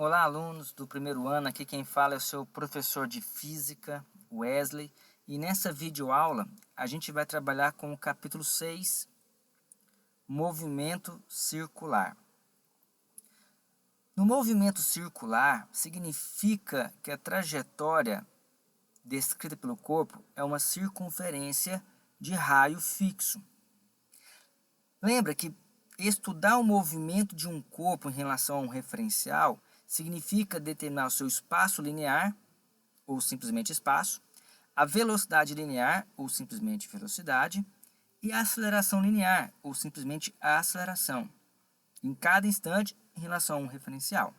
Olá, alunos do primeiro ano. Aqui quem fala é o seu professor de Física, Wesley. E nessa videoaula a gente vai trabalhar com o capítulo 6, Movimento Circular. No movimento circular, significa que a trajetória descrita pelo corpo é uma circunferência de raio fixo. Lembra que estudar o movimento de um corpo em relação a um referencial significa determinar o seu espaço linear, ou simplesmente espaço, a velocidade linear, ou simplesmente velocidade, e a aceleração linear, ou simplesmente a aceleração, em cada instante em relação a um referencial.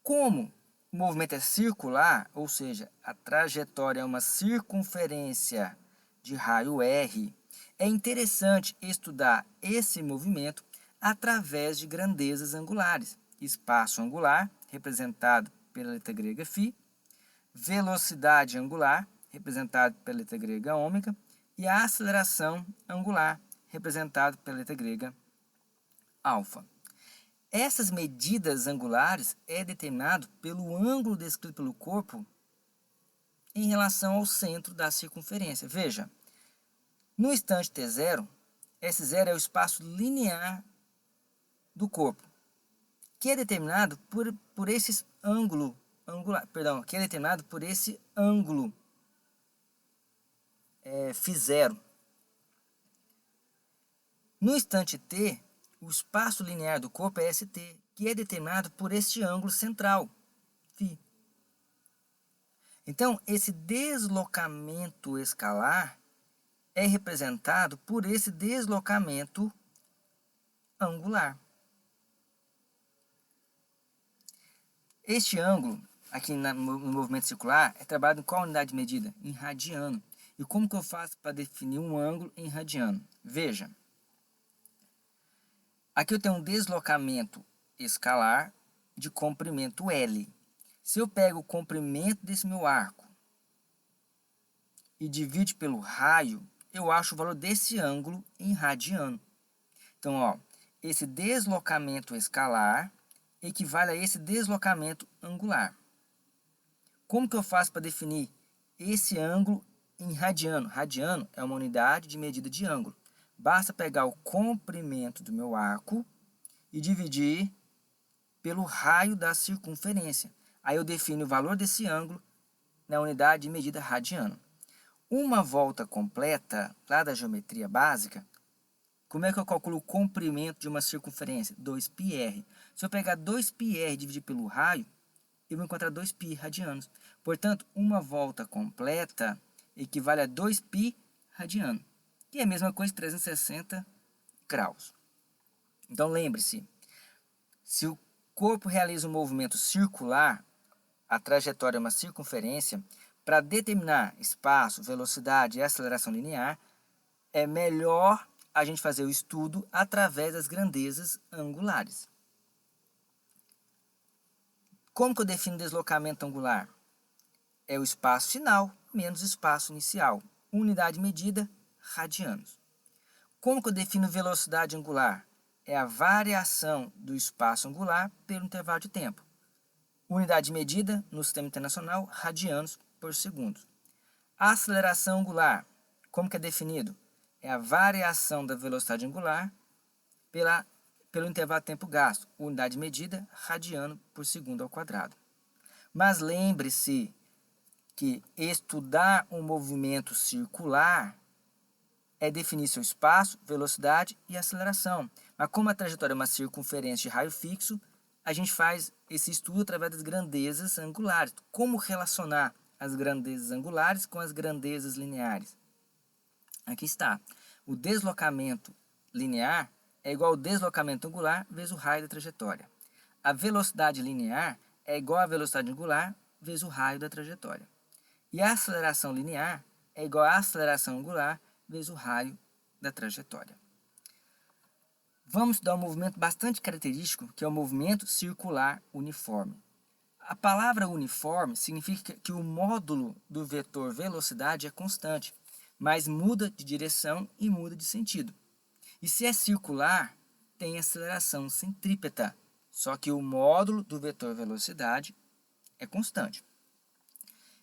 Como o movimento é circular, ou seja, a trajetória é uma circunferência de raio R, é interessante estudar esse movimento através de grandezas angulares. Espaço angular, representado pela letra grega φ, velocidade angular, representado pela letra grega ômega, e a aceleração angular, representado pela letra grega alfa. Essas medidas angulares é determinado pelo ângulo descrito pelo corpo em relação ao centro da circunferência. Veja, no instante t0, S0 é o espaço linear do corpo, que é determinado por esse ângulo angular, que é determinado por esse ângulo φ0. No instante t, o espaço linear do corpo é ST, que é determinado por este ângulo central, φ. Então, esse deslocamento escalar é representado por esse deslocamento angular. Este ângulo, aqui no movimento circular, é trabalhado em qual unidade de medida? Em radiano. E como que eu faço para definir um ângulo em radiano? Veja, aqui eu tenho um deslocamento escalar de comprimento L. Se eu pego o comprimento desse meu arco e divido pelo raio, eu acho o valor desse ângulo em radiano. Então, ó, esse deslocamento escalar equivale a esse deslocamento angular. Como que eu faço para definir esse ângulo em radiano? Radiano é uma unidade de medida de ângulo. Basta pegar o comprimento do meu arco e dividir pelo raio da circunferência. Aí eu defino o valor desse ângulo na unidade de medida radiano. Uma volta completa, lá da geometria básica, como é que eu calculo o comprimento de uma circunferência? 2πr. Se eu pegar 2πr e dividir pelo raio, eu vou encontrar 2π radianos. Portanto, uma volta completa equivale a 2π radiano, que é a mesma coisa de 360 graus. Então, lembre-se, se o corpo realiza um movimento circular, a trajetória é uma circunferência, para determinar espaço, velocidade e aceleração linear, é melhor a gente fazer o estudo através das grandezas angulares. Como que eu defino deslocamento angular? É o espaço final menos o espaço inicial. Unidade de medida, radianos. Como que eu defino velocidade angular? É a variação do espaço angular pelo intervalo de tempo. Unidade de medida, no sistema internacional, radianos por segundo. A aceleração angular, como que é definido? É a variação da velocidade angular pelo intervalo de tempo gasto. Unidade de medida, radiano por segundo ao quadrado. Mas lembre-se que estudar um movimento circular é definir seu espaço, velocidade e aceleração. Mas como a trajetória é uma circunferência de raio fixo, a gente faz esse estudo através das grandezas angulares. Como relacionar as grandezas angulares com as grandezas lineares? Aqui está. O deslocamento linear é igual ao deslocamento angular vezes o raio da trajetória. A velocidade linear é igual à velocidade angular vezes o raio da trajetória. E a aceleração linear é igual à aceleração angular vezes o raio da trajetória. Vamos estudar um movimento bastante característico, que é o movimento circular uniforme. A palavra uniforme significa que o módulo do vetor velocidade é constante, mas muda de direção e muda de sentido. E se é circular, tem aceleração centrípeta, só que o módulo do vetor velocidade é constante.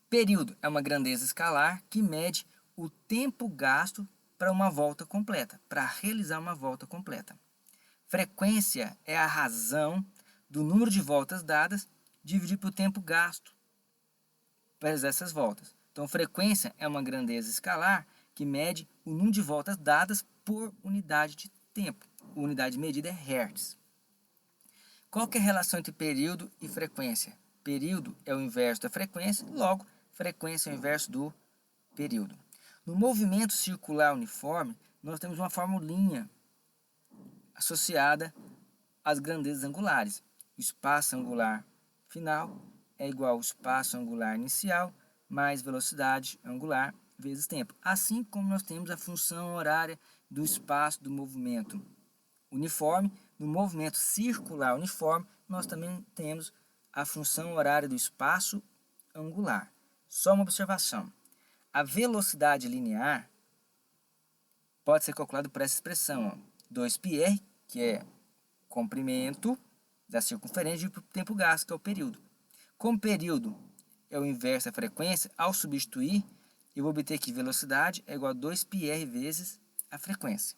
Período é uma grandeza escalar que mede o tempo gasto para uma volta completa, para realizar uma volta completa. Frequência é a razão do número de voltas dadas dividido pelo tempo gasto para realizar essas voltas. Então, frequência é uma grandeza escalar que mede o número de voltas dadas por unidade de tempo. A unidade medida é Hertz. Qual que é a relação entre período e frequência? Período é o inverso da frequência, logo, frequência é o inverso do período. No movimento circular uniforme, nós temos uma formulinha associada às grandezas angulares. O espaço angular final é igual ao espaço angular inicial mais velocidade angular vezes tempo. Assim como nós temos a função horária do espaço do movimento uniforme, no movimento circular uniforme, nós também temos a função horária do espaço angular. Só uma observação. A velocidade linear pode ser calculada por essa expressão, 2πr, que é comprimento da circunferência, e o tempo gasto, que é o período. Como período é o inverso da frequência, ao substituir, eu vou obter que velocidade é igual a 2πr vezes a frequência.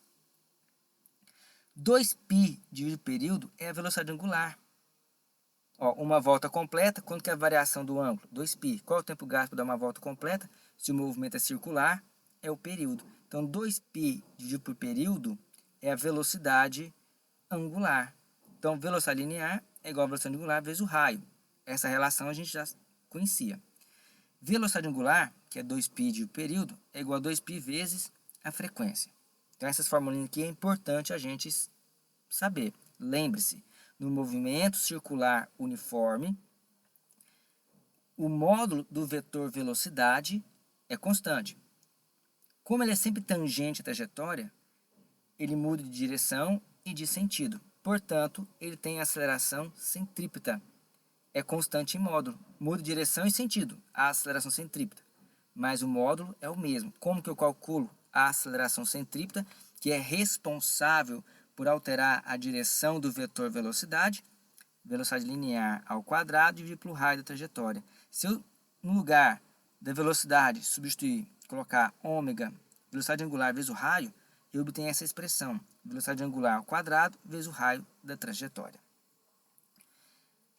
2π dividido período é a velocidade angular. Uma volta completa, quanto que é a variação do ângulo? 2π. Qual é o tempo gasto para dar uma volta completa? Se o movimento é circular, é o período. Então, 2π dividido por período é a velocidade angular. Então, velocidade linear é igual a velocidade angular vezes o raio. Essa relação a gente já conhecia. Velocidade angular, que é 2π dividido por período, é igual a 2π vezes a frequência. Então, essas formulinhas aqui é importante a gente saber. Lembre-se, no movimento circular uniforme, o módulo do vetor velocidade é constante. Como ele é sempre tangente à trajetória, ele muda de direção e de sentido. Portanto, ele tem aceleração centrípeta. É constante em módulo. Muda de direção e sentido, a aceleração centrípeta. Mas o módulo é o mesmo. Como que eu calculo a aceleração centrípeta, que é responsável por alterar a direção do vetor velocidade? Velocidade linear ao quadrado dividido pelo raio da trajetória. Se eu, no lugar da velocidade, substituir, colocar ômega, velocidade angular vezes o raio, eu obtenho essa expressão, velocidade angular ao quadrado vezes o raio da trajetória.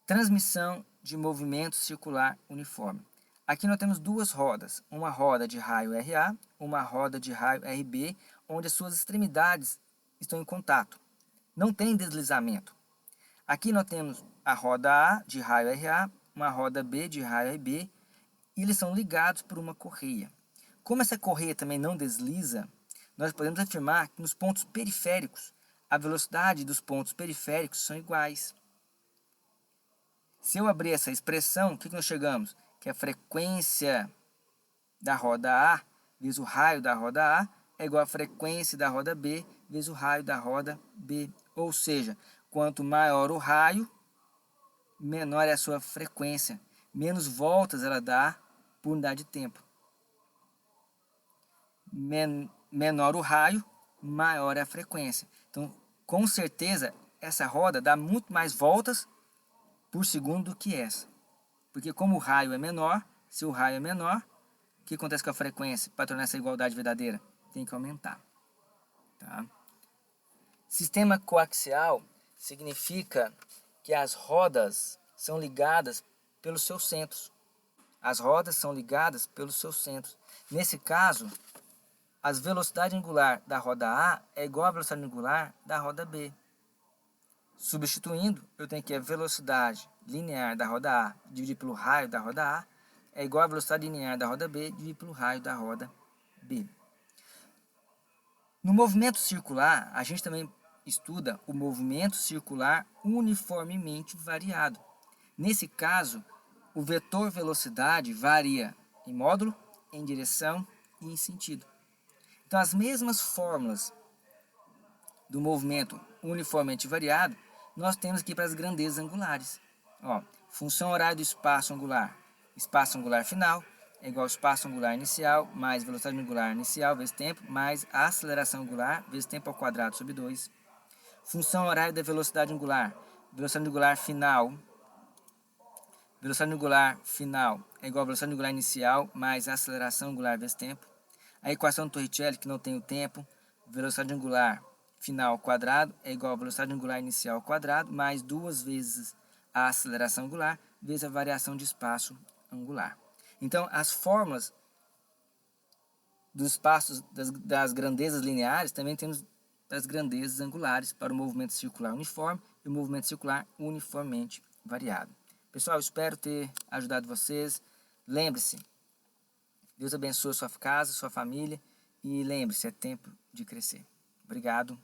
Transmissão de movimento circular uniforme. Aqui nós temos duas rodas, uma roda de raio RA, uma roda de raio RB, onde as suas extremidades estão em contato. Não tem deslizamento. Aqui nós temos a roda A de raio RA, uma roda B de raio RB, e eles são ligados por uma correia. Como essa correia também não desliza, nós podemos afirmar que nos pontos periféricos, a velocidade dos pontos periféricos são iguais. Se eu abrir essa expressão, o que nós chegamos? Que a frequência da roda A vezes o raio da roda A é igual à frequência da roda B vezes o raio da roda B. Ou seja, quanto maior o raio, menor é a sua frequência, menos voltas ela dá por unidade de tempo. Menor o raio, maior é a frequência. Então, com certeza, essa roda dá muito mais voltas por segundo do que essa. Porque como o raio é menor, se o raio é menor, o que acontece com a frequência para tornar essa igualdade verdadeira? Tem que aumentar. Tá? Sistema coaxial significa que as rodas são ligadas pelos seus centros. As rodas são ligadas pelos seus centros. Nesse caso, a velocidade angular da roda A é igual à velocidade angular da roda B. Substituindo, eu tenho que a velocidade linear da roda A dividido pelo raio da roda A é igual à velocidade linear da roda B dividido pelo raio da roda B. No movimento circular, a gente também estuda o movimento circular uniformemente variado. Nesse caso, o vetor velocidade varia em módulo, em direção e em sentido. Então, as mesmas fórmulas do movimento uniformemente variado, nós temos aqui para as grandezas angulares. Função horária do espaço angular final é igual ao espaço angular inicial mais velocidade angular inicial vezes tempo mais a aceleração angular vezes tempo ao quadrado sobre 2. Função horária da velocidade angular Velocidade angular final. Velocidade angular final é igual a velocidade angular inicial mais a aceleração angular vezes tempo. A equação do Torricelli, que não tem o tempo, velocidade angular final ao quadrado é igual a velocidade angular inicial ao quadrado mais 2 vezes a aceleração angular vezes a variação de espaço angular. Então, as fórmulas dos espaços das grandezas lineares também temos das grandezas angulares para o movimento circular uniforme e o movimento circular uniformemente variado. Pessoal, espero ter ajudado vocês. Lembre-se, Deus abençoe sua casa, sua família e lembre-se, é tempo de crescer. Obrigado.